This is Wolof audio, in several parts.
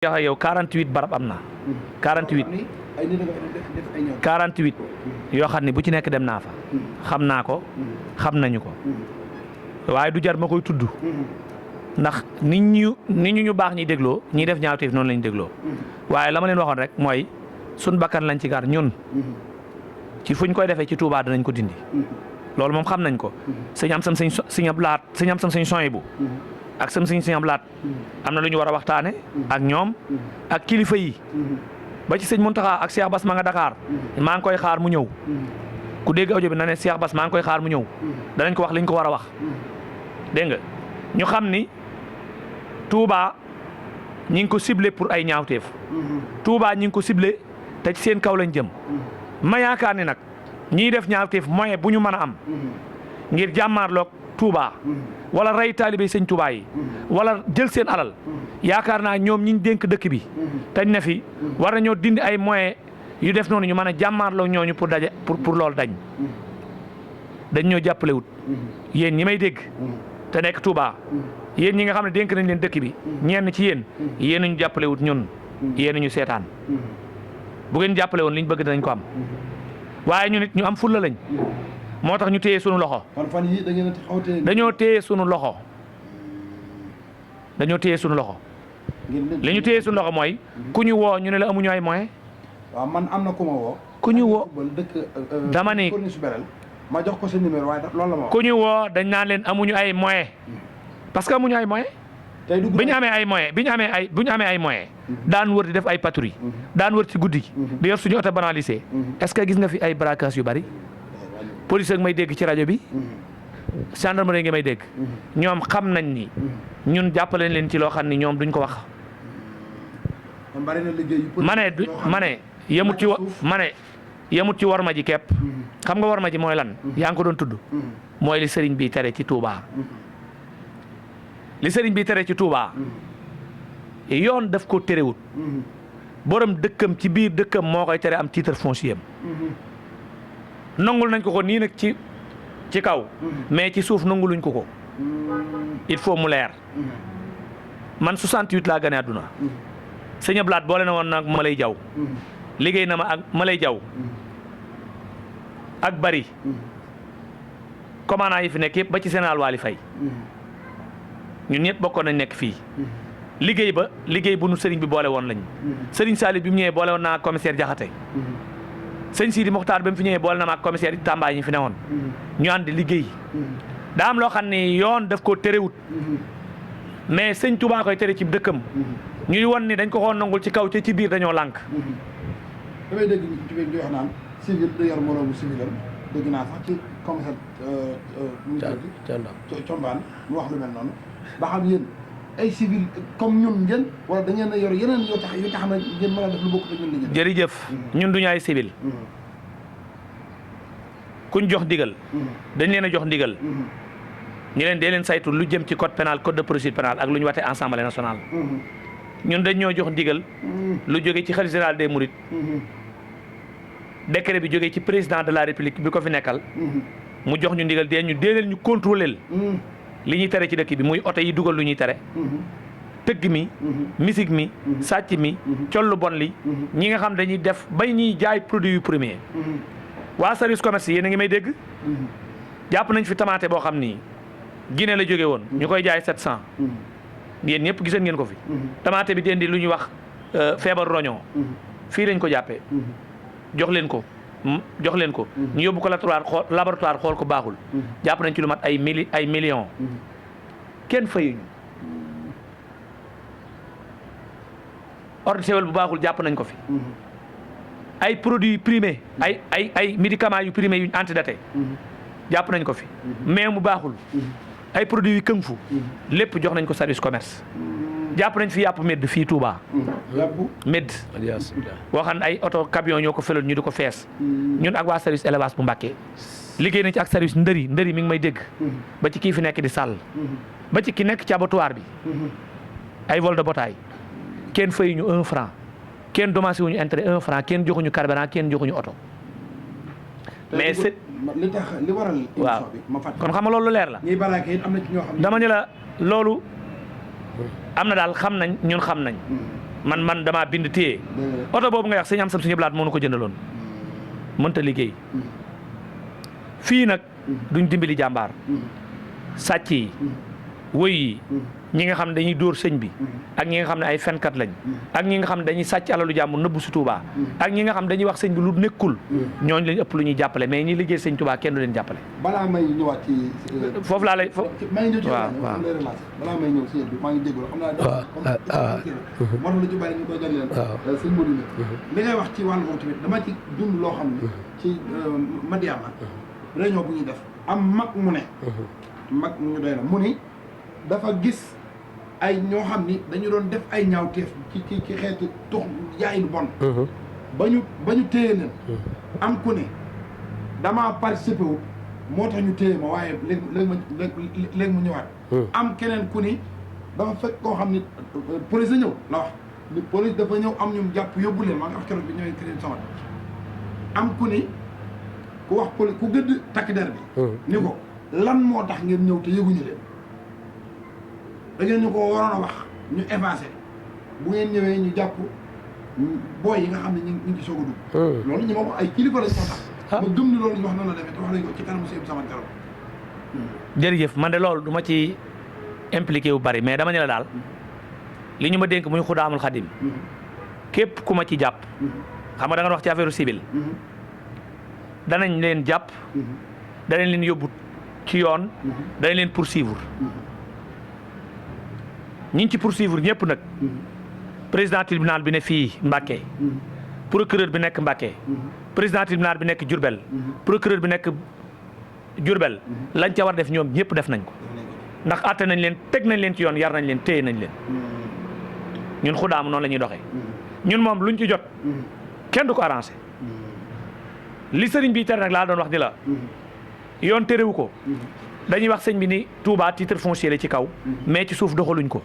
yow 48 barab am na 48 48 yoo xam ne bu ci nekk dem naa fa xam naa ko xam nañu ko waaye du jar ma koy tudd ndax nit ñu baax ñi dégloo ñiy def ñaawteef noonu lañu dégloo waaye la ma leen waxoon rek mooy sun bakkan lañ ci gar ñun ci fuñ koy defee ci Touba danañ ko dindi loolu moom xam nañ ko sëñ am sam sëñ Ablaat sëñ am sam sëñ Soyibu ak sam sëñ Ablaat am na lu ñu war a waxtaane ak ñoom ak kilifa yi ba ci sëñ Muntaxa ak Cheikh Bass ma nga Dakar maa ngi koy xaar mu ñëw ku dégg audio bi na ne Cheikh Bass maa ngi koy xaar mu ñëw danañ ko wax liñ ko war a wax dégg nga ñu xam ni Touba ñi ngi ko ciblé pour ay ñaawteef Touba ñi ngi ko ciblé te ci seen kaw lañ jëm ma yaakaar ni nag ñiy def ñaawteef moyen bu ñu mën a am ngir jàmmaarloog Touba wala rey taalibe sëñ Touba yi wala jël seen alal yaakaar naa ñoom ñi ñu dénk dëkk bi tañ na fi war nañoo dindi ay moyens yu def noonu ñu mën a jàmmaarloog ñooñu pour daje pour loolu dañ ñoo jàppale wut yéen ñi may dégg te nekk Touba yéen ñi nga xam ne dénk nañ leen dëkk bi ñenn ci yéen ñu jàppale wut ñun yéen ñu seetaan bu ngeen jàppale woon liñ bëgg danañ ko am waaye ñu nit ñu am fulla lañ moo tax ñu téye sunu loxo dañoo téye sunu loxo li ñu téye sunu loxo mooy ku ñu woo ñu ne la amuñu ay moyens. waaw man am na ku ma woo. ku ñu woo dama ni ma jox ko sa numéro waaye loolu la ma wax. ku ñu woo dañ naan leen amuñu ay moyens parce que amuñu ay moyens. tey dugg bi ñu amee ay moyens bu ñu amee ay moyens daan wër di def ay patrouille daan wër ci guddi gi di yor suñu oto banalisé est-ce que gis nga fi ay braquage yu bari police ak may dégg ci rajo bi gendarmerie ngi may dégg ñoom xam nañ ni ñun jàppale leen ci loo xam ni ñoom duñ ko wax ma ne yemut ci warma ji kepp xam nga warma ji mooy lan yaa ngi ko doon tudd mooy li sëriñ bi tere ci Touba li sëriñ bi tere ci Touba yoon daf ko terewut borom dëkkam ci biir dëkkam moo koy tere am titre foncier nangul nañ ko nii nag ci kaw mais ci suuf nanguluñ ko il faut mu leer man 68 laa gane àdduna sëñ Ablaat boole na woon nag ma lay jaw liggéey na ma ak ma lay jaw ak bari commandant yi fi nekk yëpp ba ci général Waly Faye ñun ñëpp bokkoon nañ nekk fii liggéey bu nu sëriñ bi boole woon lañ sëriñ Salif bi mu ñëwee boole woon naa commissaire Jaxate sëñ Sidi Mokhtar ba mu fi ñëwee boole na ma ak commissaire Tamba ñi fi newoon ñu ànd liggéey daa am loo xam ne yoon daf koo terewut mais sëñ Touba koy tere ci dëkkam ñuy won ni dañ ko xoon nangul ci kaw te ci biir dañoo lànk damay dégg ci biir di wax naan civil du yor moroomu civilam dégg naa sax ci commissaire Combaan mu wax lu mel noonu ba xam yéen ay civil comme ñun ngeen wala da ngeen a yor yeneen yoo tax ne ngeen mën a def lu bokk te ñun li ngeen jërëjëf ñun duñu ay civil kuñ jox ndigal dañ leen a jox ndigal ñu leen dee leen saytu lu jëm ci code pénal code de procédure pénale ak lu ñu watee Assemblée nationale ñun dañ ñoo jox ndigal lu jóge ci khalife général des mourides décret bi jógee ci président de la république bi ko fi nekkal mu jox ñu ndigal dee leen ñu contrôler li ñuy tere ci dëkk bi muy oto yi dugal lu ñuy tere tëgg mi musique mi sàcc mi collu bon li ñi nga xam dañuy def bay ñuy jaay produit yu premier waa service commerce yéen a ngi may dégg jàpp nañ fi tamaate boo xam ni Guinée la jóge woon ñu koy jaay 700 yéen ñëpp giseen ngeen ko fi tamaate bi di indi lu ñuy wax feebar roñoo fii lañ ko jàppee jox leen ko ñu yóbbu ko laboratoire xool ko baaxul jàpp nañ ci lu mat ay millions kenn fayuñu ordre sewel bu baaxul jàpp nañ ko fi ay produits primés ay médicaments yu primés yuñ antidaté jàpp nañ ko fi mais mu baaxul ay produits yu këng fu lépp jox nañ ko service commerce jàpp nañ fi yàpp medd fii Touba medd boo xam ne ay oto camion ñoo ko feloon ñu di ko fees ñun ak waa service élevage bu Mbàkke liggéey nañ ci ak service ndëri mi ngi may dégg ba ci kii fi nekk di sàll ba ci ki nekk ci abattoir bi ay vol de bétail kenn fayuñu 1 franc kenn dommagé wuñu intérêt 1 franc kenn joxuñu carburant kenn joxuñu oto mais c'est li waral waaw kon xam nga loolu leer la ñuy baraake am na ci ñoo xam dama ne la loolu am na daal xam nañ ñun xam nañ man damaa bind téye oto boobu nga wax sëñ am sam suñu blaat moo nu ko jëndaloon mënta liggéey fii nag duñ dimbali jàmbaar sàcc yi wëy yi ñi nga xam ne dañuy dóor sëñ bi ak ñi nga xam ne ay fenkat lañ ak ñi nga xam ne dañuy sàcc alalu jàmbur nëbbu si Touba ak ñi nga xam ne dañuy wax sëñ bi lu nekkul ñooñu lañ ëpp lu ñuy jàppale mais ñi liggéey sëñ Touba kenn du leen jàppale. balaa may ñëwaat ci. foofu laa lay maa ngi ñëw ci waaw balaa may ñëw si bi maa ngi jégalu xam naa. waaw moo tax lu ci bari ñu koy jagleel. waaw sëñ Modou li ngay wax ci wàllu boobu tamit dama ci dund loo xam ne ci Madiana réunion bu ñuy def am mag mu ne. mag mu ñu doy na mu ni dafa gis ay ñoo xam ni dañu doon def ay ñaawteef ci xeetu tux jaay lu bon. ba ñu téye leen. am ku ne damaa participé wu moo tax ñu téye ma waaye léegi mu ñëwaat. am keneen ku ni dafa fekk koo xam ni police la ñëw la wax ni police dafa ñëw am ñum jàpp yóbbu leen maa ngi wax keroog bi ñëwee crédit sama am ku ni ku wax police ku gëdd takk der bi. ni ko lan moo tax ngeen ñëw te yëguñu leen. da ngeen ñu ko waroon a wax ñu évancé bu ngeen ñëwee ñu jàpp booy yi nga xam ne ñu ngi soog a dugg. loolu ñu ma ko ay kilifa lañ moo tax. ma gëm ni loolu ñu wax noonu la demee te wax nañ ko ci kanamu sëñ sama keroog. jërëjëf man de loolu du ma ci impliqué wu bari mais dama ne la daal li ñu ma dénk muy Xudaamul Xadim képp ku ma ci jàpp. xam nga da nga wax ci affaire civile. danañ leen jàpp. danañ leen yóbbu ci yoon. danañ leen poursuivre. ñi ci poursuivre ñëpp nag président tribunal bi ne fii Mbacké procureur bi nekk Mbacké président tribunal bi nekk Diourbel procureur bi nekk Diourbel lañ ca war def ñoom ñëpp def nañ ko ndax àtte nañ leen teg nañ leen ci yoon yar nañ leen téye nañ leen ñun Xudaam noonu la ñuy doxee ñun moom luñ ci jot kenn du ko arrangé li sëriñ bi tere nag laa doon wax ni la yoon terewu ko dañuy wax sëñ bi ni Touba titre foncier la ci kaw mais ci suuf doxaluñ ko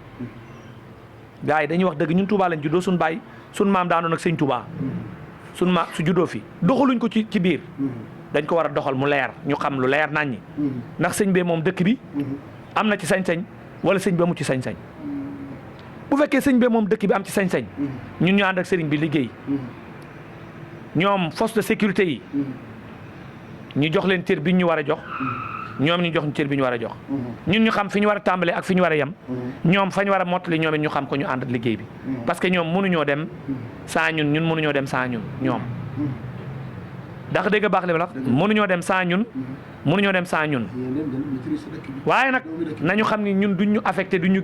gars yi dañuy wax dëgg ñun Touba lañ juddoo suñ baay suñ maam daanoon ak sëñ Touba suñ ma su juddoo fi doxaluñ ko ci biir dañ ko war a doxal mu leer ñu xam lu leer nañ ñi ndax sëñ bee moom dëkk bi am na ci sañ-sañ wala sëñ bi amu ci sañ-sañ bu fekkee sëñ bee moom dëkk bi am ci sañ-sañ ñun ñu ànd ak sëriñ bi liggéey ñoom force de sécurité yi ñu jox leen cër bi ñu war a jox ñoom ñu jox ñu cër bi ñu war a jox ñun ñu xam fi ñu war a tàmbalee ak fi ñu war a yem ñoom fa ñu war a mottali ñoom it ñu xam ko ñu ànd liggéey bi parce que ñoom mënuñoo dem sans ñun ñun mënuñoo dem sans ñun ñoom ndax dégg baax li ma la wax mënuñoo dem sans ñun mënuñoo dem sans ñun waaye nag nañu xam ni ñun duñ ñu affecté duñ ñu